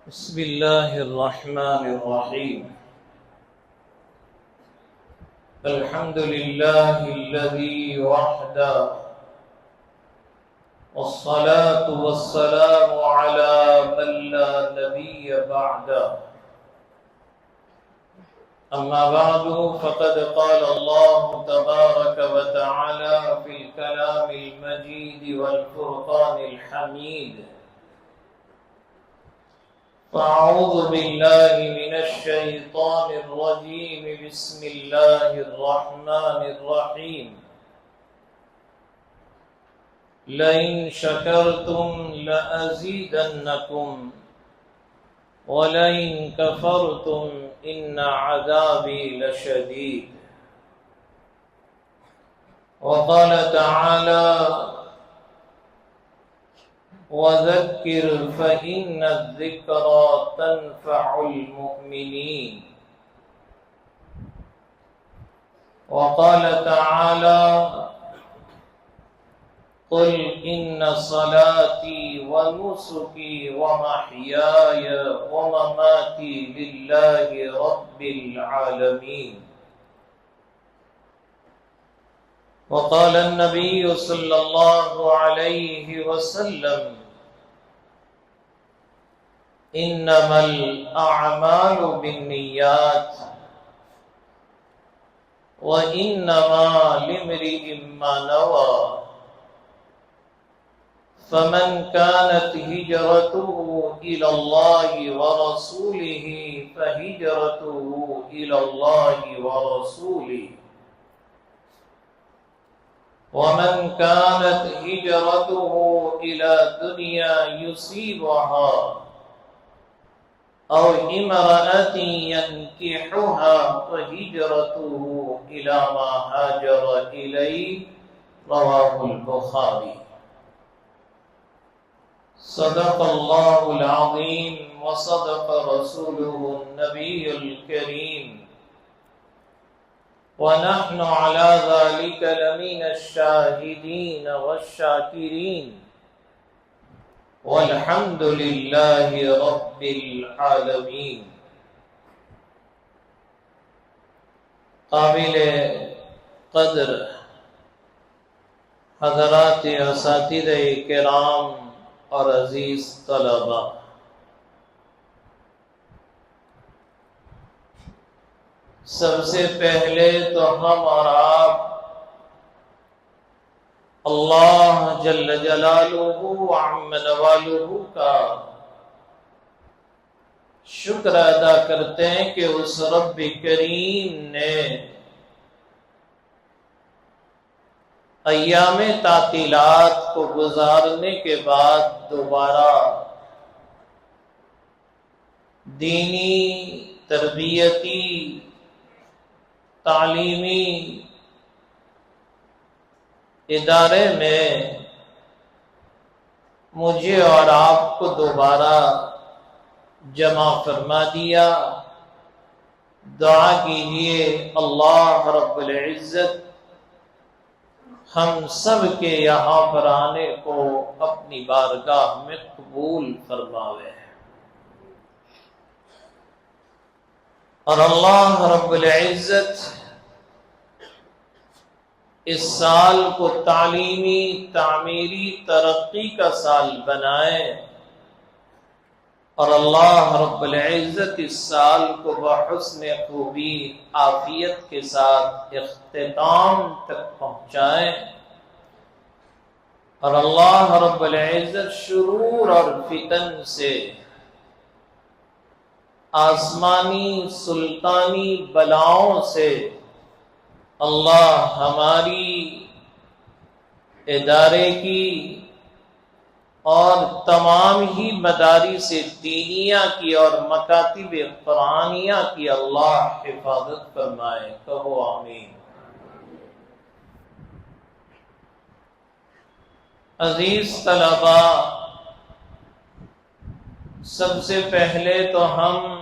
بسم الله الرحمن الرحيم. الحمد لله الذي وحده، والصلاة والسلام على من لا نبي بعده. أما بعد فقد قال الله تبارك وتعالى في الكلام المجيد والفرقان الحميد: فأعوذ بالله من الشيطان الرجيم. بسم الله الرحمن الرحيم. لئن شكرتم لأزيدنكم ولئن كفرتم إن عذابي لشديد. وقال تعالى: وذكر فإن الذكرى تنفع المؤمنين. وقال تعالى: قل إن صلاتي ونسكي ومحياي ومماتي لله رب العالمين. وقال النبي صلى الله عليه وسلم: إنما الأعمال بالنيات وإنما لامرئ ما نوى. فمن كانت هجرته إلى الله ورسوله فهجرته إلى الله ورسوله، ومن كانت هجرته إلى دنيا يصيبها أو امرأة ينكحها فهجرته إلى ما هاجر إليه. رواه البخاري. صدق الله العظيم وصدق رسوله النبي الكريم، ونحن على ذلك لمن الشاهدين والشاكرين، والحمد لله رب العالمين. قابل قدر حضرات اساتذہ کرام اور عزیز طلبہ، سب سے پہلے تو ہم اور آپ اللہ جل جلالہ وعم نوالہ کا شکر ادا کرتے ہیں کہ اس رب کریم نے ایام تعطیلات کو گزارنے کے بعد دوبارہ دینی، تربیتی، تعلیمی ادارے میں مجھے اور آپ کو دوبارہ جمع فرما دیا۔ دعا کیجیے اللہ رب العزت ہم سب کے یہاں پر آنے کو اپنی بارگاہ میں قبول فرماوے، اور اللہ رب العزت اس سال کو تعلیمی، تعمیری، ترقی کا سال بنائے، اور اللہ رب العزت اس سال کو بحسن خوبی، عافیت کے ساتھ اختتام تک پہنچائے، اور اللہ رب العزت شرور اور فتن سے، آسمانی سلطانی بلاؤں سے اللہ ہماری ادارے کی اور تمام ہی مدارس دینیہ کی اور مکاتب قرآنیہ کی اللہ حفاظت فرمائے۔ کہو آمین۔ عزیز طلبہ، سب سے پہلے تو ہم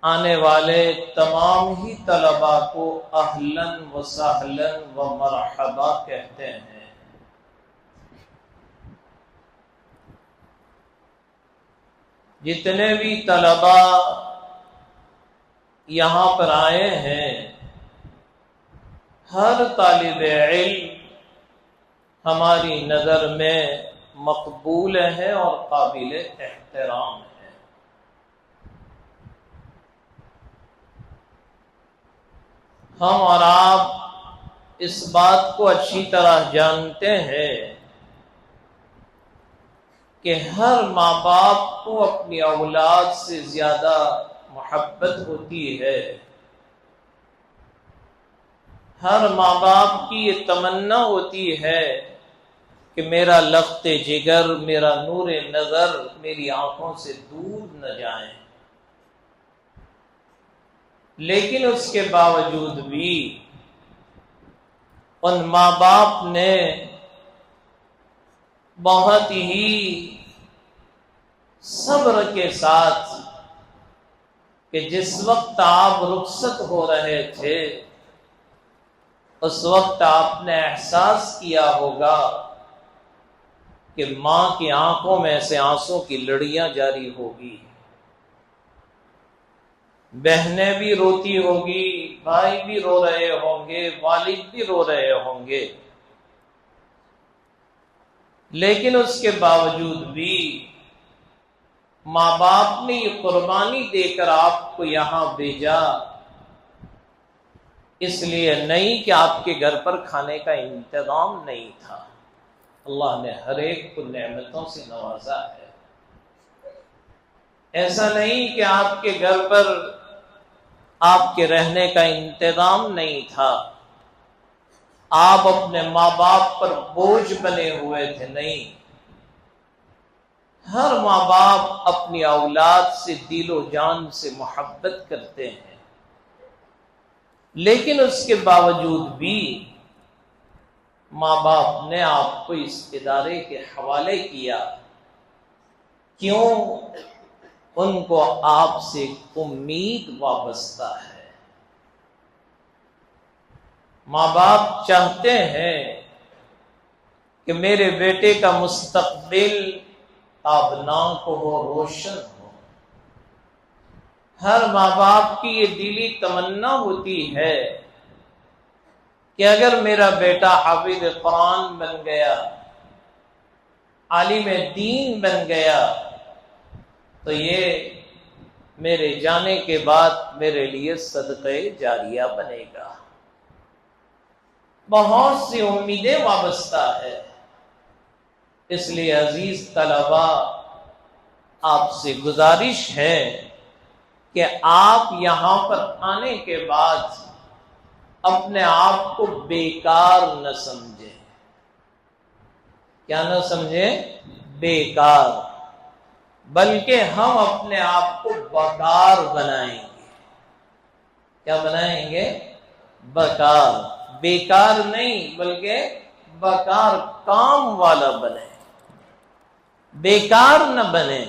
آنے والے تمام ہی طلباء کو اہلاً و سہلاً و مرحبا کہتے ہیں۔ جتنے بھی طلبا یہاں پر آئے ہیں، ہر طالب علم ہماری نظر میں مقبول ہے اور قابل احترام ہے۔ ہم اور آپ اس بات کو اچھی طرح جانتے ہیں کہ ہر ماں باپ کو اپنی اولاد سے زیادہ محبت ہوتی ہے۔ ہر ماں باپ کی یہ تمنا ہوتی ہے کہ میرا لخت جگر، میرا نور نظر میری آنکھوں سے دور نہ جائیں، لیکن اس کے باوجود بھی ان ماں باپ نے بہت ہی صبر کے ساتھ کہ جس وقت آپ رخصت ہو رہے تھے اس وقت آپ نے احساس کیا ہوگا کہ ماں کی آنکھوں میں سے آنسوں کی لڑیاں جاری ہوگی، بہنیں بھی روتی ہوگی، بھائی بھی رو رہے ہوں گے، والد بھی رو رہے ہوں گے، لیکن اس کے باوجود بھی ماں باپ نے یہ قربانی دے کر آپ کو یہاں بھیجا، اس لیے نہیں کہ آپ کے گھر پر کھانے کا انتظام نہیں تھا۔ اللہ نے ہر ایک کو نعمتوں سے نوازا ہے۔ ایسا نہیں کہ آپ کے گھر پر آپ کے رہنے کا انتظام نہیں تھا، آپ اپنے ماں باپ پر بوجھ بنے ہوئے تھے، نہیں۔ ہر ماں باپ اپنی اولاد سے دل و جان سے محبت کرتے ہیں، لیکن اس کے باوجود بھی ماں باپ نے آپ کو اس ادارے کے حوالے کیا، کیوں؟ ان کو آپ سے امید وابستہ ہے۔ ماں باپ چاہتے ہیں کہ میرے بیٹے کا مستقبل تابناک ہو، روشن ہو۔ ہر ماں باپ کی یہ دلی تمنا ہوتی ہے کہ اگر میرا بیٹا حافظ قرآن بن گیا، عالم دین بن گیا، تو یہ میرے جانے کے بعد میرے لیے صدقہ جاریہ بنے گا۔ بہت سی امیدیں وابستہ ہے۔ اس لیے عزیز طلبا، آپ سے گزارش ہے کہ آپ یہاں پر آنے کے بعد اپنے آپ کو بیکار نہ سمجھیں۔ کیا نہ سمجھیں؟ بیکار، بلکہ ہم اپنے آپ کو بکار بنائیں گے۔ کیا بنائیں گے؟ بکار، بیکار نہیں بلکہ بکار، کام والا بنے، بیکار نہ بنے،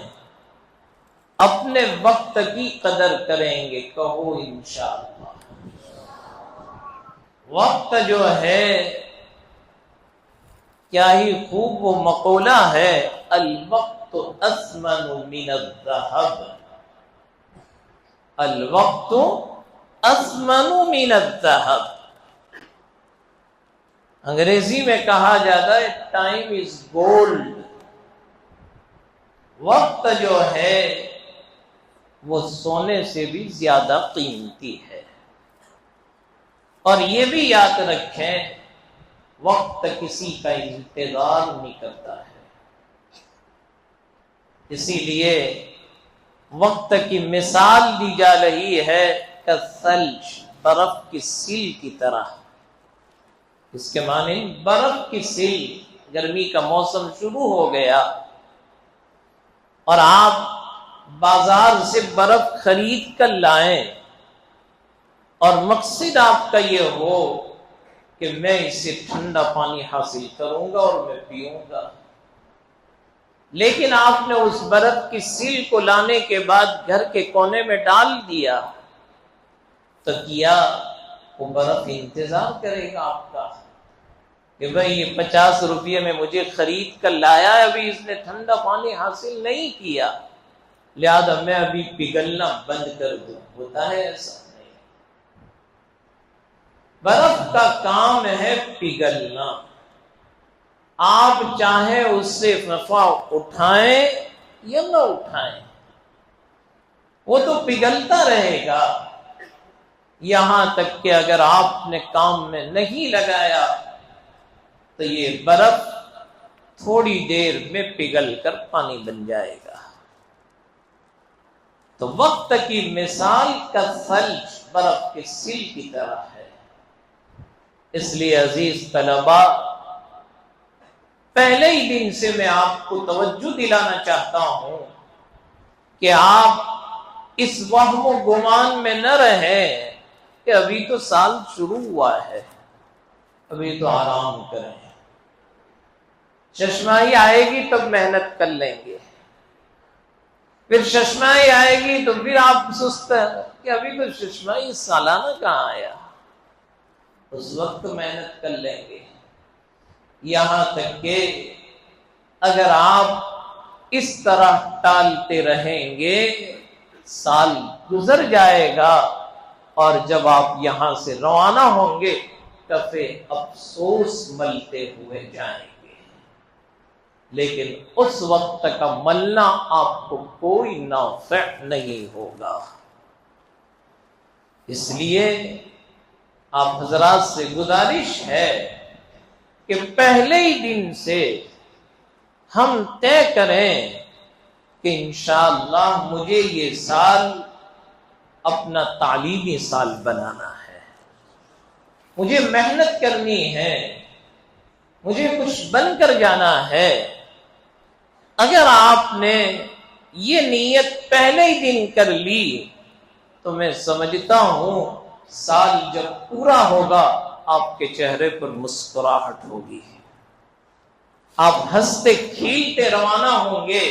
اپنے وقت کی قدر کریں گے۔ کہو انشاءاللہ۔ وقت جو ہے، کیا ہی خوب وہ مقولہ ہے، الوقت اثمن من الذهب، الوقت اثمن من الذهب۔ انگریزی میں کہا جاتا ہے ٹائم از گولڈ۔ وقت جو ہے وہ سونے سے بھی زیادہ قیمتی ہے۔ اور یہ بھی یاد رکھیں، وقت کسی کا انتظار نہیں کرتا ہے۔ اسی لیے وقت کی مثال دی جا رہی ہے کالثلج، برف کی سیل کی طرح۔ اس کے معنی برف کی سیل، گرمی کا موسم شروع ہو گیا اور آپ بازار سے برف خرید کر لائیں اور مقصد آپ کا یہ ہو کہ میں اس سے ٹھنڈا پانی حاصل کروں گا اور میں پیوں گا، لیکن آپ نے اس برف کی سیل کو لانے کے بعد گھر کے کونے میں ڈال دیا، تو کیا وہ برف انتظار کرے گا آپ کا کہ بھئی یہ 50 روپے میں مجھے خرید کر لایا ہے، ابھی اس نے ٹھنڈا پانی حاصل نہیں کیا؟ لہذا میں ابھی پگھلنا بند کر دوں. ہوتا ہے ایسا؟ نہیں. برف کا کام ہے پگھلنا. آپ چاہے اس سے نفع اٹھائیں یا نہ اٹھائیں، وہ تو پگھلتا رہے گا. یہاں تک کہ اگر آپ نے کام میں نہیں لگایا تو یہ برف تھوڑی دیر میں پگھل کر پانی بن جائے گا. تو وقت کی مثال کا ثلج برف کے سل کی طرح ہے. اس لیے عزیز طلباء، پہلے ہی دن سے میں آپ کو توجہ دلانا چاہتا ہوں کہ آپ اس وہم و گمان میں نہ رہیں کہ ابھی تو سال شروع ہوا ہے، ابھی تو آرام کریں. ششماہی آئے گی تب محنت کر لیں گے، پھر ششماہی آئے گی تو پھر آپ سست ہیں کہ ابھی تو ششماہی سالانہ کہاں آیا، اس وقت محنت کر لیں گے. یہاں تک کہ اگر آپ اس طرح ٹالتے رہیں گے سال گزر جائے گا، اور جب آپ یہاں سے روانہ ہوں گے کفے افسوس ملتے ہوئے جائیں گے. لیکن اس وقت کا ملنا آپ کو کوئی نافع نہیں ہوگا. اس لیے آپ حضرات سے گزارش ہے کہ پہلے ہی دن سے ہم طے کریں کہ انشاءاللہ مجھے یہ سال اپنا تعلیمی سال بنانا ہے، مجھے محنت کرنی ہے، مجھے کچھ بن کر جانا ہے. اگر آپ نے یہ نیت پہلے ہی دن کر لی تو میں سمجھتا ہوں سال جب پورا ہوگا آپ کے چہرے پر مسکراہٹ ہوگی، آپ ہنستے کھیلتے روانہ ہوں گے،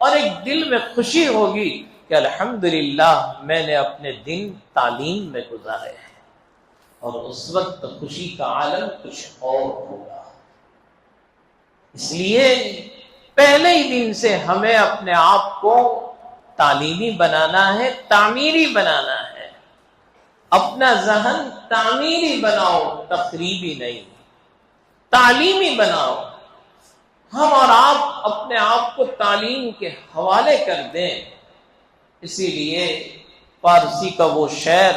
اور ایک دل میں خوشی ہوگی کہ الحمدللہ میں نے اپنے دن تعلیم میں گزارے ہیں. اور اس وقت خوشی کا عالم کچھ اور ہوگا. اس لیے پہلے ہی دن سے ہمیں اپنے آپ کو تعلیمی بنانا ہے، تعمیری بنانا ہے. اپنا ذہن تعمیری بناؤ، تخریبی نہیں، تعلیمی بناؤ. ہم اور آپ اپنے آپ کو تعلیم کے حوالے کر دیں. اسی لیے فارسی کا وہ شعر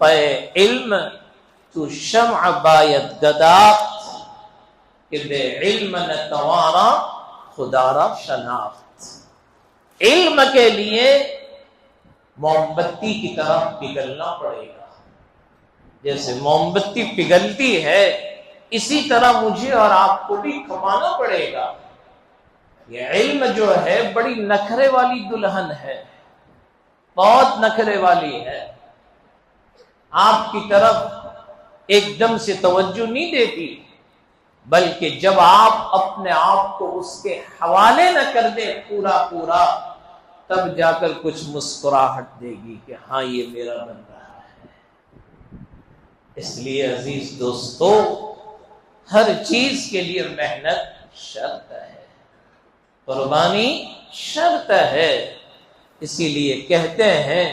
پے علم تو شمع باید گداخت کہ بے علم نہ توارا خدا را شناخت. علم کے لیے موم بتی کی طرح پگھلنا پڑے گا. جیسے موم بتی پگھلتی ہے اسی طرح مجھے اور آپ کو بھی کھپانا پڑے گا. یہ علم جو ہے بڑی نخرے والی دلہن ہے، بہت نخرے والی ہے. آپ کی طرف ایک دم سے توجہ نہیں دیتی، بلکہ جب آپ اپنے آپ کو اس کے حوالے نہ کر دیں پورا تب جا کر کچھ مسکراہٹ دے گی کہ ہاں یہ میرا بن رہا ہے. اس لیے عزیز دوستو، ہر چیز کے لیے محنت شرط ہے، قربانی شرط ہے. اسی لیے کہتے ہیں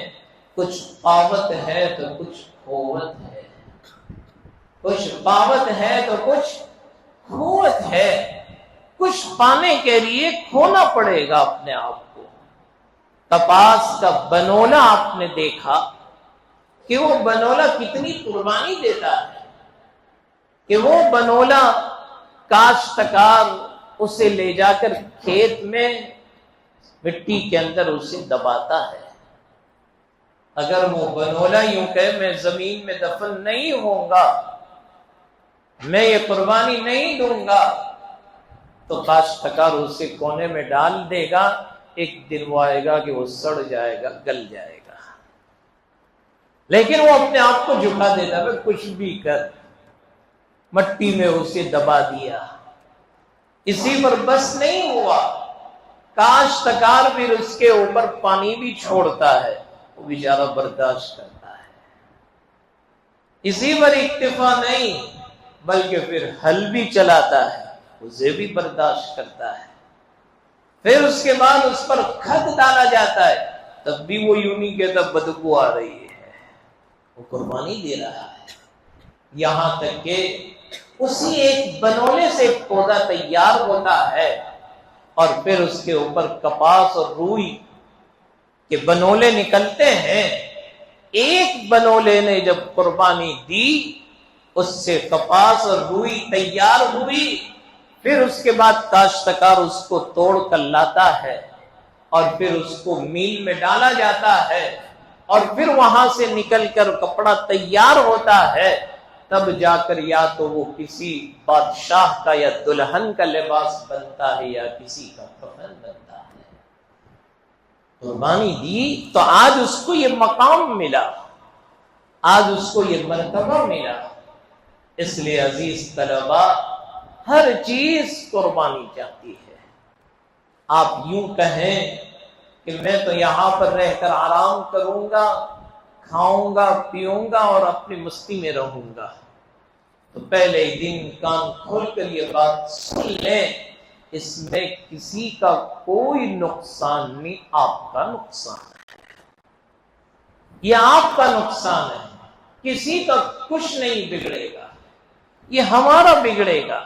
کچھ پاوت ہے تو کچھ قوت ہے، کچھ پاوت ہے تو کچھ قوت ہے. کچھ پانے کے لیے کھونا پڑے گا اپنے آپ کو. کپاس کا بنولا آپ نے دیکھا کہ وہ بنولا کتنی قربانی دیتا ہے، کہ وہ بنولا کاشتکار اسے لے جا کر کھیت میں مٹی کے اندر اسے دباتا ہے. اگر وہ بنولا یوں کہ میں زمین میں دفن نہیں ہوں گا، میں یہ قربانی نہیں دوں گا، تو کاشتکار اسے کونے میں ڈال دے گا. ایک دن وہ آئے گا کہ وہ سڑ جائے گا، گل جائے گا. لیکن وہ اپنے آپ کو جھکا دیتا ہے، کچھ بھی کر، مٹی میں اسے دبا دیا. اسی پر بس نہیں ہوا، کاشتکار پھر اس کے اوپر پانی بھی چھوڑتا ہے، وہ بیچارہ برداشت کرتا ہے. اسی پر اکتفا نہیں بلکہ پھر ہل بھی چلاتا ہے، اسے بھی برداشت کرتا ہے. پھر اس کے بعد اس پر کھد ڈالا جاتا ہے، تب بھی وہ یوں نہیں کہتا بدبو آ رہی ہے، وہ قربانی دے رہا ہے۔ یہاں تک کہ اسی ایک بنولے سے ایک پودا تیار ہوتا ہے، اور پھر اس کے اوپر کپاس اور روئی کے بنولے نکلتے ہیں۔ ایک بنولے نے جب قربانی دی، اس سے کپاس اور روئی تیار ہوئی، پھر اس کے بعد کاشتکار اس کو توڑ کر لاتا ہے، اور پھر اس کو میل میں ڈالا جاتا ہے، اور پھر وہاں سے نکل کر کپڑا تیار ہوتا ہے، تب جا کر یا تو وہ کسی بادشاہ کا یا دلہن کا لباس بنتا ہے، یا کسی کا کفن بنتا ہے۔ قربانی دی تو آج اس کو یہ مقام ملا، آج اس کو یہ مرتبہ ملا۔ اس لیے عزیز طلبا، ہر چیز قربانی چاہتی ہے۔ آپ یوں کہیں کہ میں تو یہاں پر رہ کر آرام کروں گا، کھاؤں گا، پیوں گا اور اپنی مستی میں رہوں گا، تو پہلے ہی دن کان کھول کر یہ بات سن لیں، اس میں کسی کا کوئی نقصان نہیں، آپ کا نقصان ہے۔ یہ آپ کا نقصان ہے، کسی کا کچھ نہیں بگڑے گا، یہ ہمارا بگڑے گا۔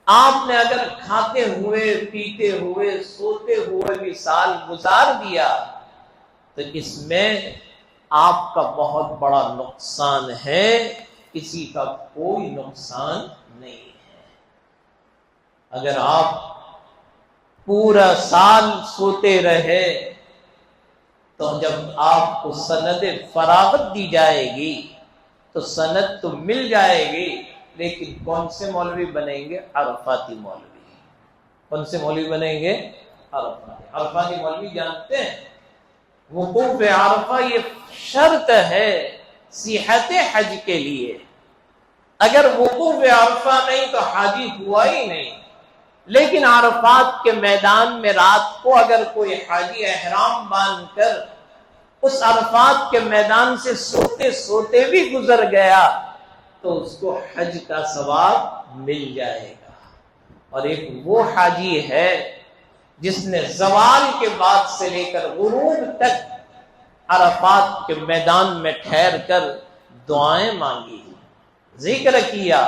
آپ نے اگر کھاتے ہوئے، پیتے ہوئے، سوتے ہوئے بھی سال گزار دیا، تو اس میں آپ کا بہت بڑا نقصان ہے، کسی کا کوئی نقصان نہیں ہے۔ اگر آپ پورا سال سوتے رہے تو جب آپ کو سند فراغت دی جائے گی تو سند تو مل جائے گی، لیکن کون سے مولوی بنیں گے؟ عرفاتی مولوی۔ کون سے مولوی بنیں گے؟ عرفاتی مولوی جانتے ہیں وقوف عرفہ یہ شرط ہے صحت حج کے لیے۔ اگر وقوف عرفہ نہیں تو حاجی ہوا ہی نہیں۔ لیکن عرفات کے میدان میں رات کو اگر کوئی حاجی احرام باندھ کر اس عرفات کے میدان سے سوتے سوتے بھی گزر گیا تو اس کو حج کا ثواب مل جائے گا۔ اور ایک وہ حاجی ہے جس نے زوال کے بعد سے لے کر غروب تک عرفات کے میدان میں ٹھہر کر دعائیں مانگی، ذکر کیا،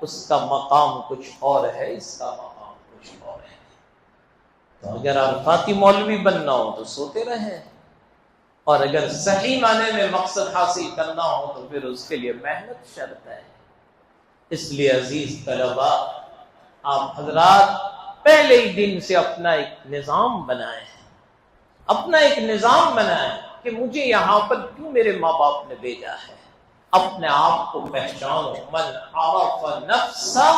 اس کا مقام کچھ اور ہے، اس کا مقام کچھ اور ہے۔ تو اگر عرفاتی مولوی بننا ہو تو سوتے رہیں، اور اگر صحیح معنی میں مقصد حاصل کرنا ہو تو پھر اس کے لیے محنت شرط ہے۔ اس لیے عزیز طلبا، آپ حضرات پہلے ہی دن سے اپنا ایک نظام بنائیں، اپنا ایک نظام بنائیں کہ مجھے یہاں پر کیوں میرے ماں باپ نے بھیجا ہے۔ اپنے آپ کو پہچانو، من عرف نفسہ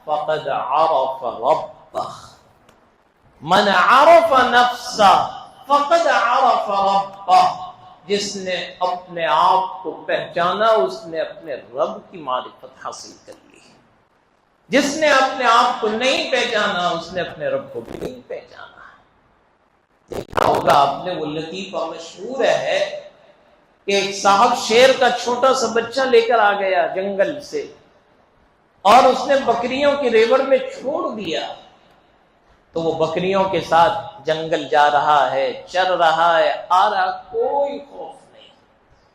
فقد عرف ربہ، من عرف نفسہ فقد عرف ربہ، جس نے اپنے آپ کو پہچانا اس نے اپنے رب کی معرفت حاصل کر لی، جس نے اپنے آپ کو نہیں پہچانا اس نے اپنے رب کو بھی نہیں پہچانا۔ دیکھا ہوگا آپ نے وہ لطیفہ مشہور ہے کہ ایک صاحب شیر کا چھوٹا سا بچہ لے کر آ گیا جنگل سے، اور اس نے بکریوں کی ریوڑ میں چھوڑ دیا، تو وہ بکریوں کے ساتھ جنگل جا رہا ہے، چر رہا ہے، آ رہا، کوئی خوف نہیں،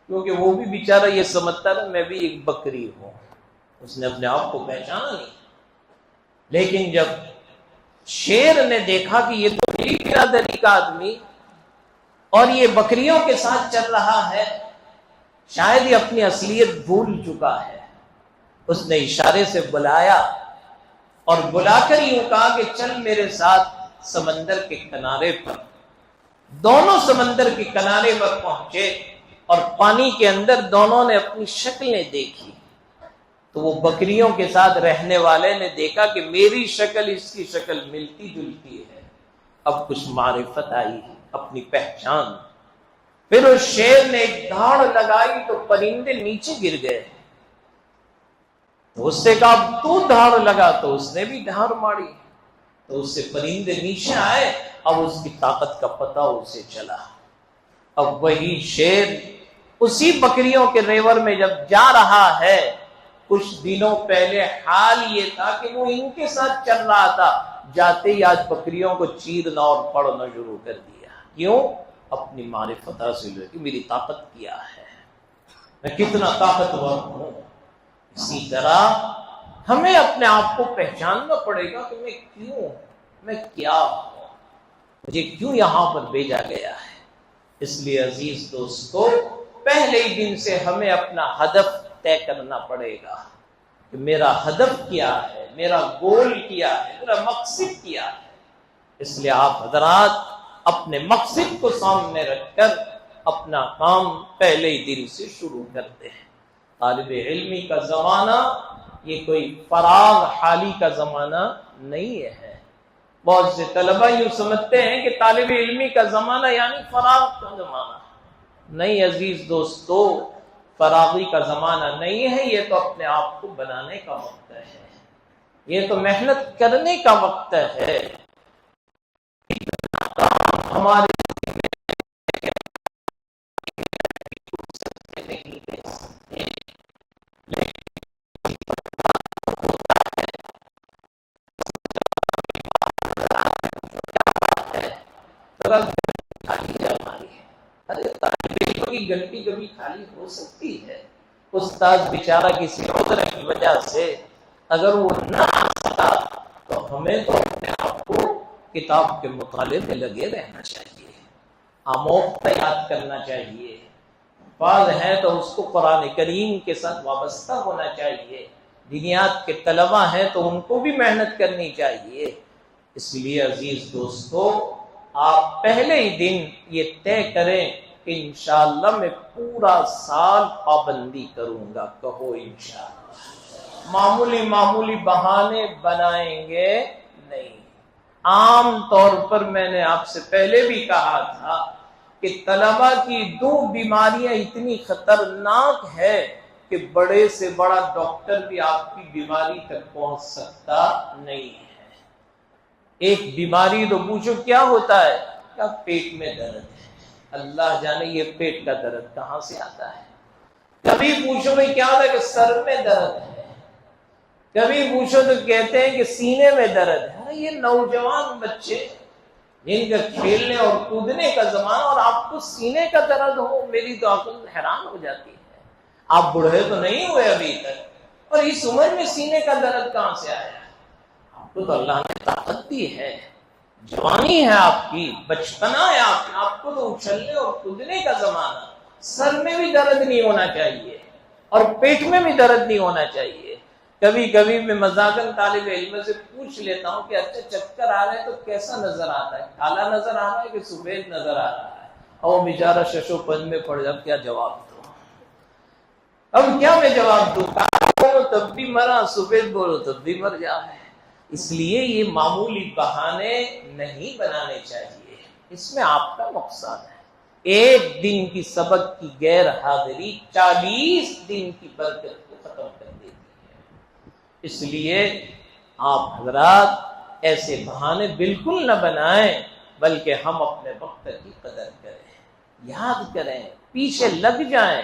کیونکہ وہ بھی بیچارہ یہ سمجھتا رہا میں بھی ایک بکری ہوں، اس نے اپنے آپ کو پہچانا نہیں۔ لیکن جب شیر نے دیکھا کہ یہ تو میری برادری کا آدمی اور یہ بکریوں کے ساتھ چل رہا ہے، شاید یہ اپنی اصلیت بھول چکا ہے، اس نے اشارے سے بلایا اور بلا کر یوں کہا کہ چل میرے ساتھ سمندر کے کنارے پر۔ دونوں سمندر کے کنارے پر پہنچے اور پانی کے اندر دونوں نے اپنی شکلیں دیکھی، تو وہ بکریوں کے ساتھ رہنے والے نے دیکھا کہ میری شکل اس کی شکل ملتی جلتی ہے، اب کچھ معرفت آئی، اپنی پہچان۔ پھر اس شیر نے ایک دھاڑ لگائی تو پرندے نیچے گر گئے، تو اس سے کہا تو دھاڑ لگا، تو اس نے بھی دھاڑ ماری، تو اس سے پرندے نیچے آئے، اب اس کی طاقت کا پتہ اسے چلا۔ اب وہی شیر اسی بکریوں کے ریور میں جب جا رہا ہے، کچھ دنوں پہلے حال یہ تھا کہ وہ ان کے ساتھ چل رہا تھا، جاتے ہی آج بکریوں کو چیرنا اور پڑھنا شروع کر دیا. کیوں؟ اپنی معرفت حاصل ہوئی کہ میری طاقت کیا ہے، میں کتنا طاقتور ہوں. اسی طرح ہمیں اپنے آپ کو پہچاننا پڑے گا کہ میں کیوں ہوں، میں کیا ہوں، مجھے کیوں یہاں پر بھیجا گیا ہے. اس لیے عزیز دوستو، پہلے ہی دن سے ہمیں اپنا ہدف طے کرنا پڑے گا کہ میرا ہدف کیا ہے، میرا گول کیا ہے، میرا مقصد کیا ہے. اس لیے آپ حضرات اپنے مقصد کو سامنے رکھ کر اپنا کام پہلے ہی دن سے شروع کرتے ہیں. طالب علمی کا زمانہ یہ کوئی فراغ حالی کا زمانہ نہیں ہے. بہت سے طلبہ یوں سمجھتے ہیں کہ طالب علمی کا زمانہ یعنی فراغ کا زمانہ. نہیں عزیز دوستو، فراغی کا زمانہ نہیں ہے. یہ تو اپنے آپ کو بنانے کا وقت ہے، یہ تو محنت کرنے کا وقت ہے. ہمارے گھنٹی کبھی خالی ہو سکتی ہے. استاد بیچارہ کسی عذر کی وجہ سے اگر وہ نہ آ سکا تو ہمیں تو اپنے آپ کو کتاب کے مطالعے میں لگے رہنا چاہیے، آموختہ یاد کرنا چاہیے. بعض ہے تو اس کو قرآن کریم کے ساتھ وابستہ ہونا چاہیے. دینیات کے طلبہ ہیں تو ان کو بھی محنت کرنی چاہیے. اس لیے عزیز دوستو، آپ پہلے ہی دن یہ طے کریں کہ انشاءاللہ میں پورا سال پابندی کروں گا. کہو انشاءاللہ. معمولی بہانے بنائیں گے نہیں. عام طور پر میں نے آپ سے پہلے بھی کہا تھا کہ طلبہ کی 2 بیماریاں اتنی خطرناک ہے کہ بڑے سے بڑا ڈاکٹر بھی آپ کی بیماری تک پہنچ سکتا نہیں ہے. ایک بیماری تو پوچھو کیا ہوتا ہے، کیا پیٹ میں درد ہے. اللہ جانے یہ پیٹ کا درد کہاں سے آتا ہے. کبھی پوچھو بھائی کیا ہوتا ہے کہ سر میں درد ہے، کبھی پوچھو تو کہتے ہیں کہ سینے میں درد ہے. یہ نوجوان بچے جن کا کھیلنے اور کودنے کا زمانہ اور آپ کو سینے کا درد ہو، میری تو عقل حیران ہو جاتی ہے. آپ بوڑھے تو نہیں ہوئے ابھی تک اور اس عمر میں سینے کا درد کہاں سے آیا. آپ کو تو اللہ نے طاقت دی ہے، جوانی ہے آپ کی، بچپنا ہے آپ کو تو اچھلنے اور کودنے کا زمانہ. سر میں بھی درد نہیں ہونا چاہیے اور پیٹ میں بھی درد نہیں ہونا چاہیے. کبھی کبھی میں مذاقاً طالب علم سے پوچھ لیتا ہوں کہ اچھا چکر آ رہے ہیں تو کیسا نظر آتا ہے، کالا نظر آ رہا ہے کہ سفید نظر آ رہا ہے. اور وہ بیچارہ ششو پنج میں پڑ جائے. کیا جواب دوں، اب کیا میں جواب دوں. کالا بولو تب بھی مرا، سفید بولو تب بھی مر جائے. اس لیے یہ معمولی بہانے نہیں بنانے چاہیے. اس میں آپ کا نقصان ہے. ایک دن کی سبق کی غیر حاضری 40 دن کی برکت کو ختم کر دیتی ہے. اس لیے آپ حضرات ایسے بہانے بالکل نہ بنائیں، بلکہ ہم اپنے وقت کی قدر کریں، یاد کریں، پیچھے لگ جائیں.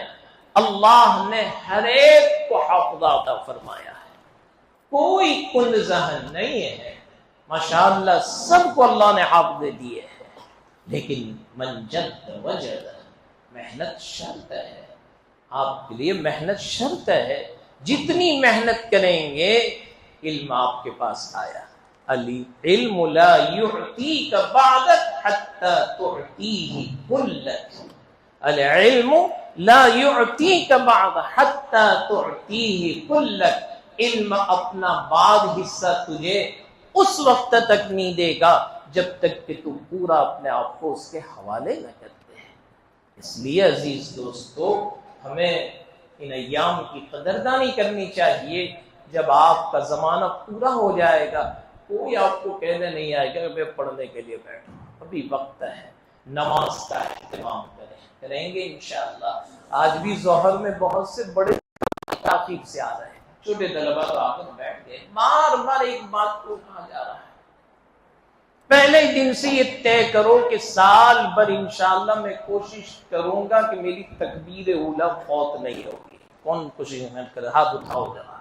اللہ نے ہر ایک کو حافظ عطا فرمایا ہے، کوئی کن ذہن نہیں ہے. ماشاءاللہ سب کو اللہ نے حافظ دیے ہیں. لیکن من جد وجد، محنت شرط ہے. آپ کے لیے محنت شرط ہے. جتنی محنت کریں گے علم آپ کے پاس آیا. العلم لا يعطيك بعدك حتى تعطيه كلك. العلم لا يعطيك بعد حتى تعطيه كلك. علم اپنا بعد حصہ تجھے اس وقت تک نہیں دے گا جب تک کہ تو پورا اپنے آپ کو اس کے حوالے نہ کرتے ہیں. اس لیے عزیز دوستو، ہمیں ان ایام کی قدردانی کرنی چاہیے. جب آپ کا زمانہ پورا ہو جائے گا کوئی آپ کو کہنے نہیں آئے گا کہ میں پڑھنے کے لیے بیٹھوں. ابھی وقت ہے، نماز کا اہتمام کریں گے انشاءاللہ. آج بھی ظہر میں بہت سے بڑے تاخیر سے آ رہے ہیں، چھوٹے طلبا تو آ کر بیٹھ گئے. بار بار ایک بات کو کہا جا رہا ہے، پہلے دن سے یہ طے کرو کہ سال بھر انشاءاللہ میں کوشش کروں گا کہ میری تکبیر اولا فوت نہیں ہوگی. کون کوشش کرے؟ ہاتھ اٹھاؤ ذرا.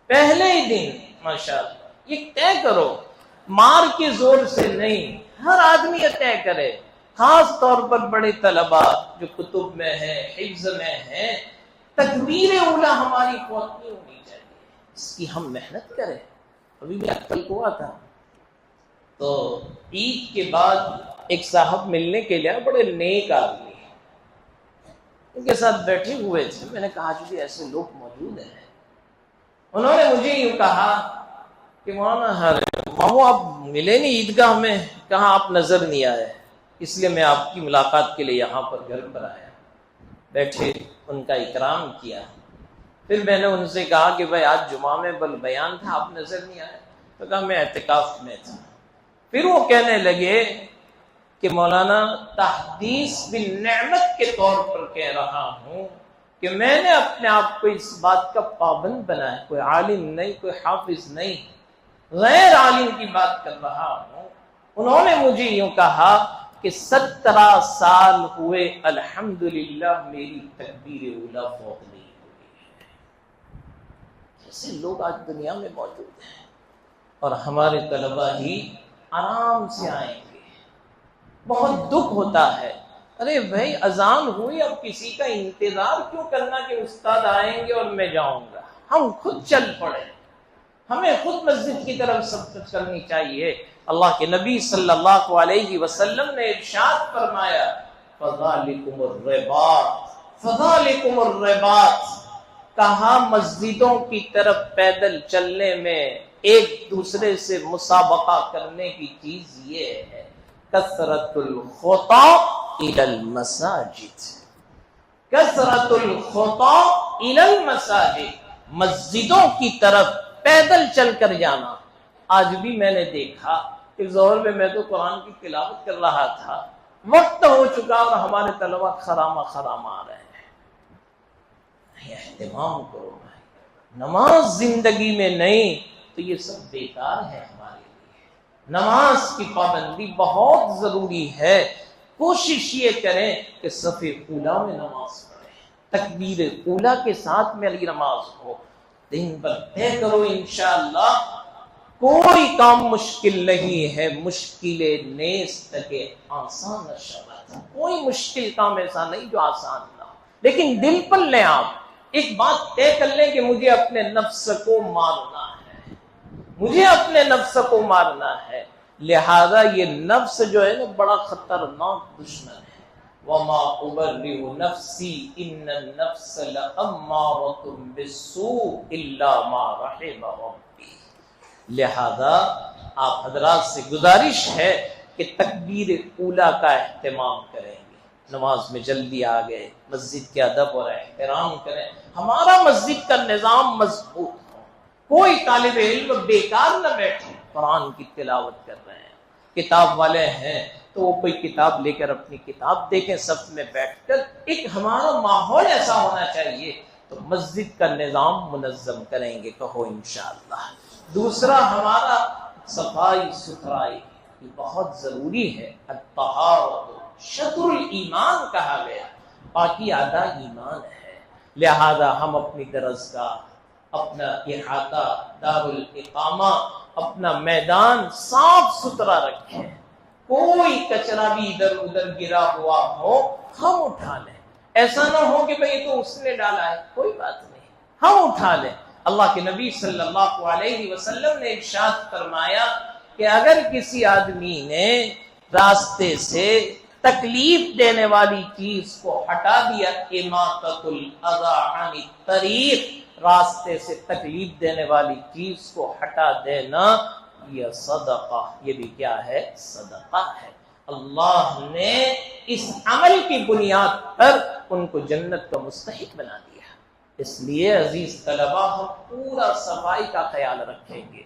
پہلے ہی دن ماشاءاللہ یہ طے کرو مار کے زور سے نہیں، ہر آدمی یہ طے کرے، خاص طور پر بڑے طلبا جو کتب میں ہیں، حفظ میں ہیں، تکبیر اولا ہماری فوت نہیں ہونی چاہیے، اس کی ہم محنت کریں۔ ابھی بھی کل ہوا تھا تو عید کے بعد ایک صاحب ملنے کے لیے، بڑے نیک آدمی، ان کے ساتھ بیٹھے ہوئے تھے، میں نے کہا آج بھی ایسے لوگ موجود ہیں۔ انہوں نے مجھے یوں کہا کہ مولانا مامو آپ ملے نہیں عیدگاہ میں، کہاں آپ نظر نہیں آئے، اس لیے میں آپ کی ملاقات کے لیے یہاں پر گھر پر آیا۔ بیٹھے، ان کا اکرام کیا، پھر میں نے ان سے کہا کہ بھائی آج جمعہ میں بل بیان تھا، آپ نظر نہیں آئے، تو کہا میں اعتکاف میں تھا۔ پھر وہ کہنے لگے کہ مولانا تحدیث بالنعمت کے طور پر کہہ رہا ہوں کہ میں نے اپنے آپ کو اس بات کا پابند بنایا، کوئی عالم نہیں، کوئی حافظ نہیں، غیر عالم کی بات کر رہا ہوں۔ انہوں نے مجھے یوں کہا کہ 17 سال ہوئے الحمدللہ میری تکبیر اولیٰ فوت نہیں ہوئی۔ ایسے لوگ آج دنیا میں موجود ہیں، اور ہمارے طلبا ہی آرام سے آئیں گے۔ بہت دکھ ہوتا ہے، ارے بھائی اذان ہوئی، اب کسی کا انتظار کیوں کرنا کہ استاد آئیں گے اور میں جاؤں گا، ہم خود چل پڑے، ہمیں خود مسجد کی طرف سبقت کرنی چاہیے۔ اللہ کے نبی صلی اللہ علیہ وسلم نے ارشاد فرمایا فذالکم الرباط، فذالکم الرباط، کہا مسجدوں کی طرف پیدل چلنے میں ایک دوسرے سے مسابقہ کرنے کی چیز یہ ہے کثرت الخطا الی المساجد، کثرت الخطا الی المساجد، مسجدوں کی طرف پیدل چل کر جانا۔ آج بھی میں نے دیکھا کہ ظہر میں میں تو قرآن کی تلاوت کر رہا تھا، وقت ہو چکا اور ہمارے طلبا خرامہ آ رہے ہیں۔ اہتمام کرو بھائی، نماز زندگی میں نہیں تو یہ سب بیکار ہے ہمارے لیے۔ نماز کی پابندی بہت ضروری ہے، کوشش یہ کریں کہ صف اولیٰ میں نماز پڑھیں، تکبیر اولیٰ کے ساتھ میری نماز ہو، دن بھر طے کرو، انشاءاللہ کوئی کام مشکل نہیں ہے، مشکل نیست کے آسان شبت، کوئی مشکل کام ایسا نہیں جو آسان نہ ہو، لیکن دل پر لیں، آپ ایک بات طے کر لیں کہ مجھے اپنے نفس کو مارنا ہے، مجھے اپنے نفس کو مارنا ہے۔ لہذا یہ نفس جو ہے نا بڑا خطرناک دشمن ہے۔ وما ابرئ نفسی ان النفس لامارۃ بالسوء الا ما رحم ربی۔ لہذا آپ حضرات سے گزارش ہے کہ تکبیر اولیٰ کا اہتمام کریں گے، نماز میں جلدی آ گئے، مسجد کے ادب اور احترام کریں، ہمارا مسجد کا نظام مضبوط ہو، کوئی طالب علم بیکار نہ بیٹھے، قرآن کی تلاوت کر رہے ہیں، کتاب والے ہیں تو وہ کوئی کتاب لے کر اپنی کتاب دیکھیں، صف میں بیٹھ کر، ایک ہمارا ماحول ایسا ہونا چاہیے، تو مسجد کا نظام منظم کریں گے، کہو انشاءاللہ۔ دوسرا ہمارا صفائی ستھرائی یہ بہت ضروری ہے، الطہارۃ شطر الایمان کہا گیا، پاکی آدھا ایمان ہے۔ لہذا ہم اپنی درسگاہ، اپنا احاطہ، دار الاقامہ، اپنا میدان صاف ستھرا رکھیں، کوئی کچرا بھی ادھر ادھر گرا ہوا ہو ہم اٹھا لیں، ایسا نہ ہو کہ بھئی تو اس نے ڈالا ہے، کوئی بات نہیں، ہم اٹھا لیں۔ اللہ کے نبی صلی اللہ علیہ وسلم نے ارشاد فرمایا کہ اگر کسی آدمی نے راستے سے تکلیف دینے والی چیز کو ہٹا دیا، اماطۃ الاذی عن الطریق، راستے سے تکلیف دینے والی چیز کو ہٹا دینا، یہ صدقہ، یہ بھی کیا ہے؟ صدقہ ہے۔ اللہ نے اس عمل کی بنیاد پر ان کو جنت کا مستحق بنا دیا۔ اس لیے عزیز طلبہ ہم پورا صفائی کا خیال رکھیں گے،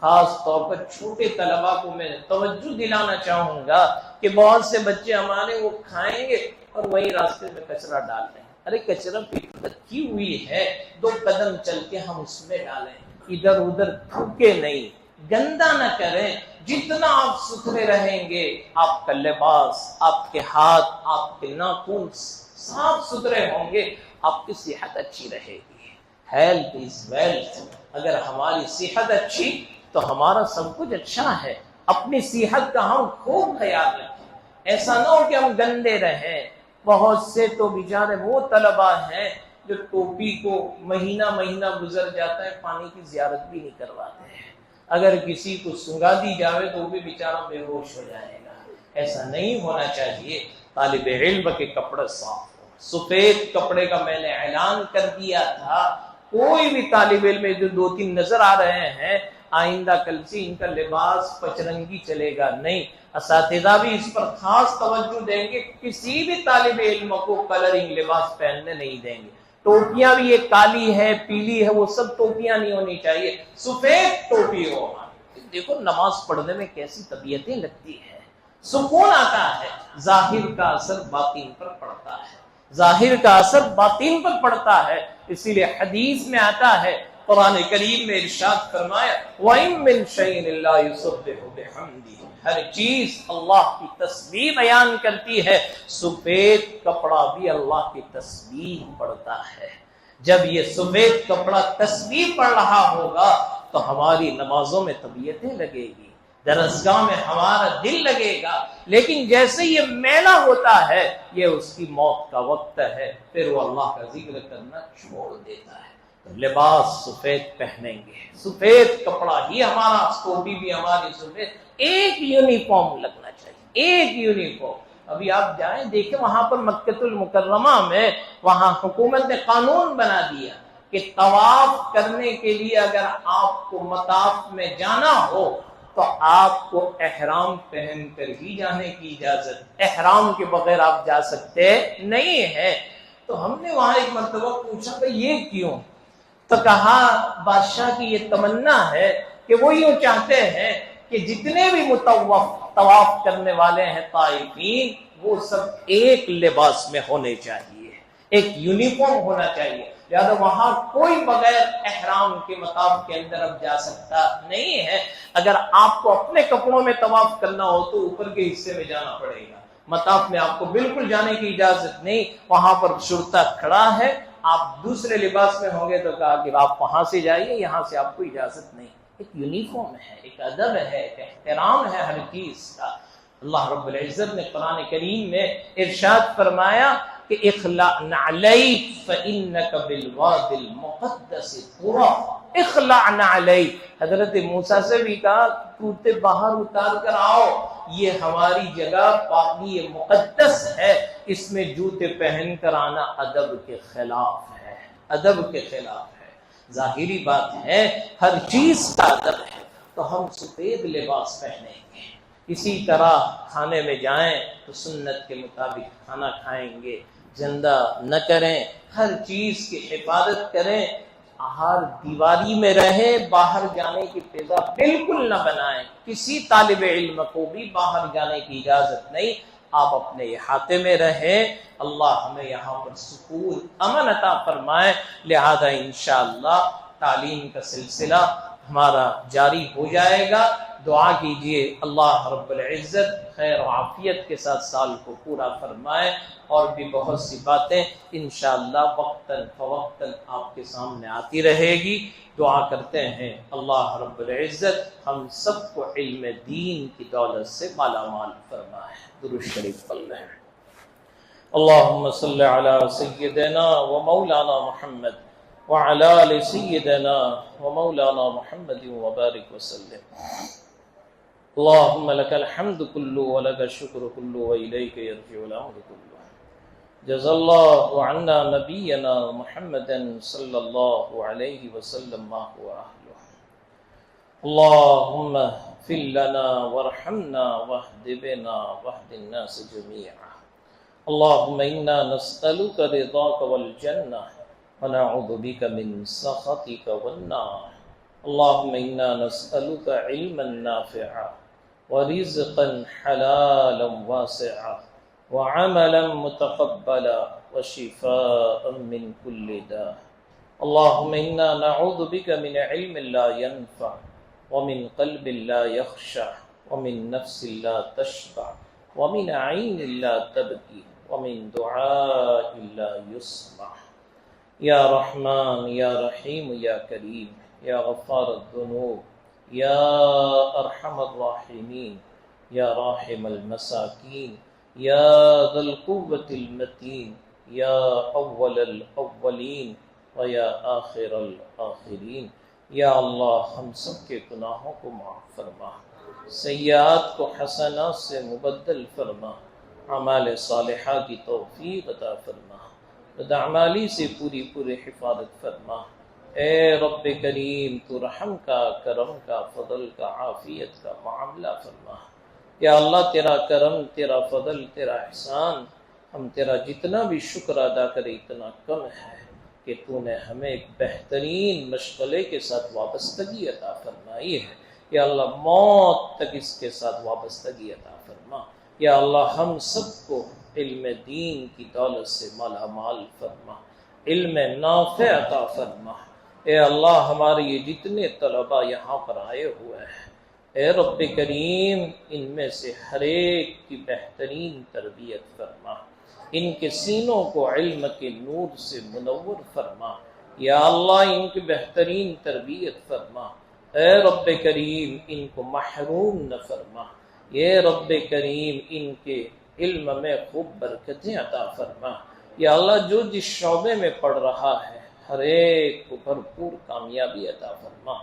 خاص طور پر چھوٹے طلبہ کو میں توجہ دلانا چاہوں گا کہ بہت سے بچے ہمارے وہ کھائیں گے اور وہی راستے میں کچرا ڈال دیں۔ ارے کچرا پیٹ رکھی ہوئی ہے، 2 قدم چل کے ہم اس میں ڈالیں، ادھر ادھر تھوکے نہیں، گندا نہ کریں۔ جتنا آپ ستھرے رہیں گے، آپ کا لباس، آپ کے ہاتھ، آپ کے ناخن صاف ستھرے ہوں گے، آپ کی صحت اچھی رہے گی۔ ہیلتھ از ویلتھ، اگر ہماری صحت اچھی تو ہمارا سب کچھ اچھا ہے۔ اپنی صحت کا ہم خوب خیال رکھیں، ایسا نہ ہو کہ ہم گندے رہیں۔ بہت سے تو بیچارے وہ طلبا ہیں جو ٹوپی کو مہینہ مہینہ گزر جاتا ہے پانی کی زیارت بھی نہیں کرواتے ہیں، اگر کسی کو سنگا دی جاوے تو وہ بھی بیچارہ بے ہوش ہو جائے گا۔ ایسا نہیں ہونا چاہیے۔ طالب علم کے کپڑے صاف ہو، سفید کپڑے کا میں نے اعلان کر دیا تھا، کوئی بھی طالب علم جو 2-3 نظر آ رہے ہیں آئندہ کل سے ان کا لباس پچرنگی چلے گا نہیں۔ اساتذہ بھی اس پر خاص توجہ دیں گے، کسی بھی طالب علم کو کلرنگ لباس پہننے نہیں دیں گے۔ ٹوپیاں بھی یہ کالی ہے پیلی ہے وہ سب ٹوپیاں نہیں ہونی چاہیے، سفید ٹوپی ہو۔ دیکھو نماز پڑھنے میں کیسی طبیعتیں لگتی ہے، سکون آتا ہے۔ ظاہر کا اثر باطن پر پڑتا ہے، ظاہر کا اثر باطن پر پڑتا ہے۔ اسی لیے حدیث میں آتا ہے، قرآن کریم میں ارشاد فرمایا وَإِن مِّن شَيْءٍ إِلَّا يُسَبِّحُ بِحَمْدِهِ، ہر چیز اللہ کی تسبیح بیان کرتی ہے، سفید کپڑا بھی اللہ کی تسبیح پڑھتا ہے۔ جب یہ سفید کپڑا تسبیح پڑھ رہا ہوگا تو ہماری نمازوں میں طبیعتیں لگے گی، درسگاہ میں ہمارا دل لگے گا، لیکن جیسے یہ میلا ہوتا ہے یہ اس کی موت کا وقت ہے، پھر وہ اللہ کا ذکر کرنا چھوڑ دیتا ہے۔ تو لباس سفید پہنیں گے، سفید کپڑا ہی ہمارا، ٹوپی بھی ہماری سفید، ایک یونیفارم لگنا چاہیے، ایک یونیفارم۔ ابھی آپ جائیں دیکھیں وہاں پر مکہ المکرمہ میں، وہاں حکومت نے قانون بنا دیا کہ طواف کرنے کے لیے اگر آپ کو مطاف میں جانا ہو تو آپ کو احرام پہن کر ہی جانے کی اجازت، احرام کے بغیر آپ جا سکتے نہیں ہیں۔ تو ہم نے وہاں ایک مرتبہ پوچھا کہ یہ کیوں؟ تو کہا بادشاہ کی یہ تمنا ہے کہ وہ یوں چاہتے ہیں کہ جتنے بھی طواف کرنے والے ہیں طائفین وہ سب ایک لباس میں ہونے چاہیے، ایک یونیفارم ہونا چاہیے، لہذا وہاں کوئی بغیر احرام کے مطاف کے اندر اب جا سکتا نہیں ہے۔ اگر آپ کو اپنے کپڑوں میں طواف کرنا ہو تو اوپر کے حصے میں جانا پڑے گا، مطاف میں آپ کو بالکل جانے کی اجازت نہیں، وہاں پر شرطہ کھڑا ہے۔ آپ دوسرے لباس میں ہوں گے تو کہا کہ آپ وہاں سے جائیے، یہاں سے آپ کو اجازت نہیں۔ ایک یونیفارم ہے، ایک ادب ہے، ایک احترام ہے ہر چیز کا۔ اللہ رب العزت نے قرآن کریم میں ارشاد فرمایا کہ اخلع نعلیک فإنک بالوادی المقدس طوی، اخلع نعلیک، حضرت موسیٰ سے بھی کہا جوتے باہر اتار کر آؤ، یہ ہماری جگہ پاکی مقدس ہے، اس میں جوتے پہن کر آنا ادب کے خلاف ہے، ادب کے خلاف ہے۔ ظاہری بات ہے ہر چیز کا ادب ہے، تو ہم سفید لباس پہنیں گے۔ اسی طرح کھانے میں جائیں تو سنت کے مطابق کھانا کھائیں گے، زندہ نہ کریں، ہر چیز کی حفاظت کریں، ہر دیواری میں رہیں، باہر جانے کی فضا بالکل نہ بنائیں۔ کسی طالب علم کو بھی باہر جانے کی اجازت نہیں، آپ اپنے احاطے میں رہیں۔ اللہ ہمیں یہاں پر سکون امن عطا فرمائے، لہذا انشاءاللہ تعلیم کا سلسلہ ہمارا جاری ہو جائے گا۔ دعا کیجئے اللہ رب العزت خیر و عافیت کے ساتھ سال کو پورا فرمائے، اور بھی بہت سی باتیں انشاءاللہ وقتاً فوقتاً آپ کے سامنے آتی رہے گی۔ دعا کرتے ہیں اللہ رب العزت ہم سب کو علم دین کی دولت سے مالا مال فرمائے۔ درود شریف پڑھ لیں۔ اللہم صلی علی سیدنا و مولانا محمد وعلی آل سیدنا و مولانا محمد وبارک وسلم۔ اللہم لک الحمد کلو ولک الشکر کلو وإلیک یرجع الامر کلو۔ جزا اللہ عنا نبینا محمد صلی اللہ علیہ وسلم ما هو اہلہ۔ اللہم اغفر لنا وارحمنا واہد بنا واہد الناس جميعا۔ اللہم انا نسألک رضاک والجنہ ونعوذ بک من سخطک والنار۔ اللہم انا نسألک علما نافعا ورزقا حلالا واسعا وعملا متقبلا وشفاء من كل داء۔ اللهم إنا نعوذ بك من علم لا ينفع ومن قلب لا يخشع ومن نفس لا تشبع ومن عين لا تبكي ومن دعاء لا يسمع۔ یا رحمن یا رحیم یا کریم یا غفار الذنوب یا ارحم الراحمین، یا راحم المساکین، یا ذی القوة المتین، یا اول الاولین و یا آخر الآخرین۔ یا اللہ ہم سب کے گناہوں کو معاف فرما، سیئات کو حسنات سے مبدل فرما، اعمال صالحہ کی توفیق عطا فرما، بداعمالی سے پوری حفاظت فرما۔ اے رب کریم تو رحم کا، کرم کا، فضل کا، عافیت کا معاملہ فرما۔ یا اللہ تیرا کرم، تیرا فضل، تیرا احسان، ہم تیرا جتنا بھی شکر ادا کرے اتنا کم ہے کہ تو نے ہمیں ایک بہترین مشغلے کے ساتھ وابستگی عطا فرمائی ہے۔ یا اللہ موت تک اس کے ساتھ وابستگی عطا فرما۔ یا اللہ ہم سب کو علم دین کی دولت سے مالا مال فرما، علم نافع عطا فرما۔ اے اللہ ہمارے یہ جتنے طلباء یہاں پر آئے ہوئے ہیں، اے رب کریم ان میں سے ہر ایک کی بہترین تربیت فرما، ان کے سینوں کو علم کے نور سے منور فرما۔ یا اللہ ان کی بہترین تربیت فرما۔ اے رب کریم ان کو محروم نہ فرما۔ یہ رب کریم ان کے علم میں خوب برکتیں عطا فرما۔ یا اللہ جو جس شعبے میں پڑھ رہا ہے ہر ایک کو بھرپور کامیابی عطا فرما،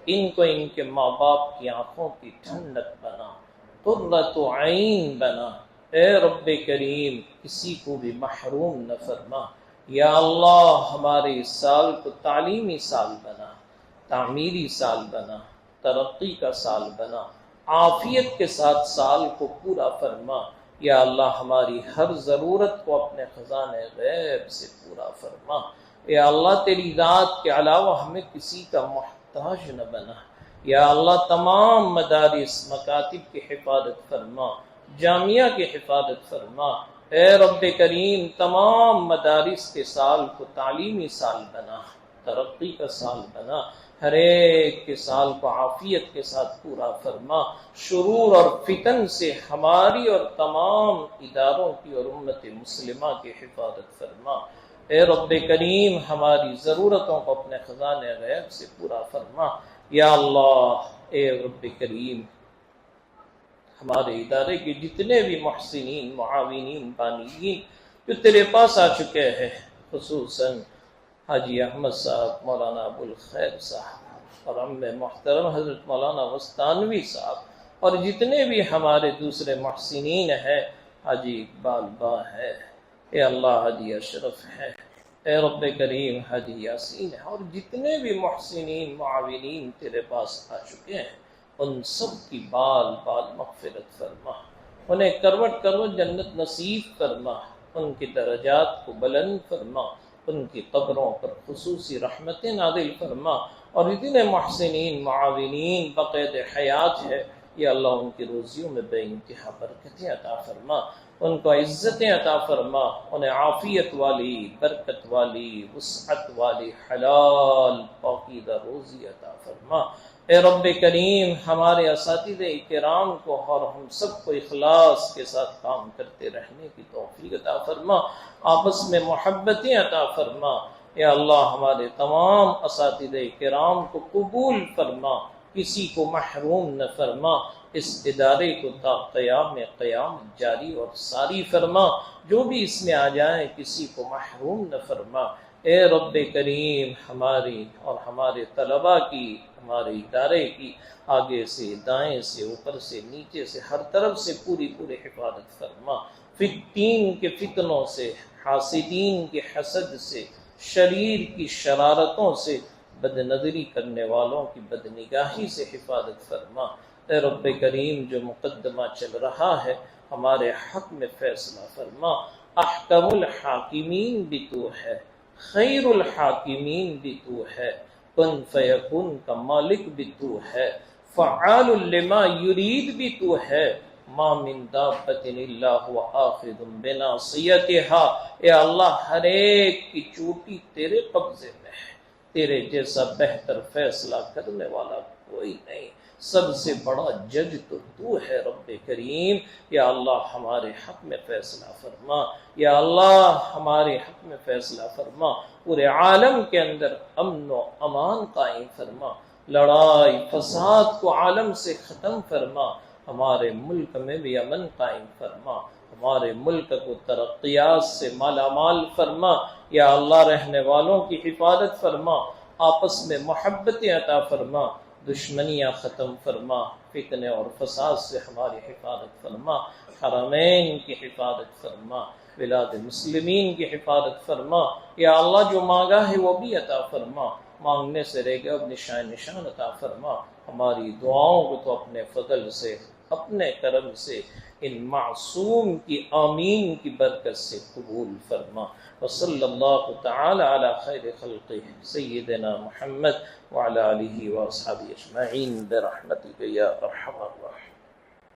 ان کو ان کے ماں باپ کی آنکھوں کی ٹھنڈک بنا، قرۃ عین بنا۔ اے رب کریم کسی کو بھی محروم نہ فرما۔ یا اللہ ہمارے اس سال کو تعلیمی سال بنا، تعمیری سال بنا، ترقی کا سال بنا، عافیت کے ساتھ سال کو پورا فرما۔ یا اللہ ہماری ہر ضرورت کو اپنے خزانے غیب سے پورا فرما۔ یا اللہ تیری ذات کے علاوہ ہمیں کسی کا محتاج نہ بنا۔ یا اللہ تمام مدارس مکاتب کی حفاظت فرما، جامعہ کی حفاظت فرما۔ اے رب کریم تمام مدارس کے سال کو تعلیمی سال بنا، ترقی کا سال بنا، ہر ایک کے سال کو عافیت کے ساتھ پورا فرما۔ شرور اور فتن سے ہماری اور تمام اداروں کی اور امت مسلمہ کی حفاظت فرما۔ اے رب کریم ہماری ضرورتوں کو اپنے خزانے غیب سے پورا فرما۔ یا اللہ اے رب کریم ہمارے ادارے کے جتنے بھی محسنین، معاونین، بانیین جو تیرے پاس آ چکے ہیں، خصوصاً حاجی احمد صاحب، مولانا ابو الخیر صاحب اور ام محترم حضرت مولانا وستانوی صاحب، اور جتنے بھی ہمارے دوسرے محسنین ہیں، حاجی اقبال با ہے، اے اللہ حاجی اشرف ہے، اے رب کریم حاجی یاسین ہے، اور جتنے بھی محسنین معاونین تیرے پاس آ چکے ہیں ان سب کی بال بال مغفرت فرما، انہیں کروٹ کروٹ جنت نصیب فرما، ان کی درجات کو بلند فرما، ان کی قبروں پر خصوصی رحمتیں نازل فرما، اور اتنے محسنین معاونین بقید حیات ہے یا اللہ ان کی روزیوں میں بے انتہا برکتیں عطا فرما، ان کو عزتیں عطا فرما، انہیں عافیت والی، برکت والی، وسعت والی، حلال پاکیزہ روزی عطا فرما۔ اے رب کریم ہمارے اساتذہ کرام کو اور ہم سب کو اخلاص کے ساتھ کام کرتے رہنے کی توفیق عطا فرما، آپس میں محبتیں عطا فرما۔ یا اللہ ہمارے تمام اساتذہ کرام کو قبول فرما، کسی کو محروم نہ فرما، اس ادارے کو تا قیام قیامت جاری اور ساری فرما، جو بھی اس میں آ جائیں کسی کو محروم نہ فرما۔ اے رب کریم ہماری اور ہمارے طلباء کی، ہمارے ادارے کی آگے سے، دائیں سے، اوپر سے، نیچے سے، ہر طرف سے پوری حفاظت فرما، فتین کے فتنوں سے، حاسدین کے حسد سے، شریر کی شرارتوں سے، بد نظری کرنے والوں کی بد نگاہی سے حفاظت فرما۔ اے رب کریم جو مقدمہ چل رہا ہے ہمارے حق میں فیصلہ فرما، احکم الحاکمین بھی تو ہے، خیر الحاکمین بھی تو ہے، کن فیکن کا مالک بھی تو ہے، فعال لما یرید بھی تو ہے، ما من دابت الا هو آخذ بناصیتها۔ اے اللہ ہر ایک کی چوٹی تیرے قبضے میں ہے، تیرے جیسا بہتر فیصلہ کرنے والا کوئی نہیں، سب سے بڑا جج تو ہے رب کریم۔ یا اللہ ہمارے حق میں فیصلہ فرما، یا اللہ ہمارے حق میں فیصلہ فرما، پورے عالم کے اندر امن و امان قائم فرما، لڑائی فساد کو عالم سے ختم فرما، ہمارے ملک میں بھی امن قائم فرما، ہمارے ملک کو ترقیات سے مالا مال فرما، یا اللہ رہنے والوں کی حفاظت فرما، آپس میں محبتیں عطا فرما، دشمنیاں ختم فرما، فتنے اور فساد سے ہماری حفاظت فرما، حرمین کی حفاظت فرما، بلاد مسلمین کی حفاظت فرما، یا اللہ جو مانگا ہے وہ بھی عطا فرما، مانگنے سے رہ گئے اب نشان عطا فرما، ہماری دعاؤں کو تو اپنے فضل سے، اپنے کرم سے ان معصوم کی آمین کی برکت سے قبول فرما، وصلی اللہ تعالی علی خیر خلقہ سیدنا محمد وعلی آلہ واصحابہ اجمعین برحمتک یا ارحم الراحمین۔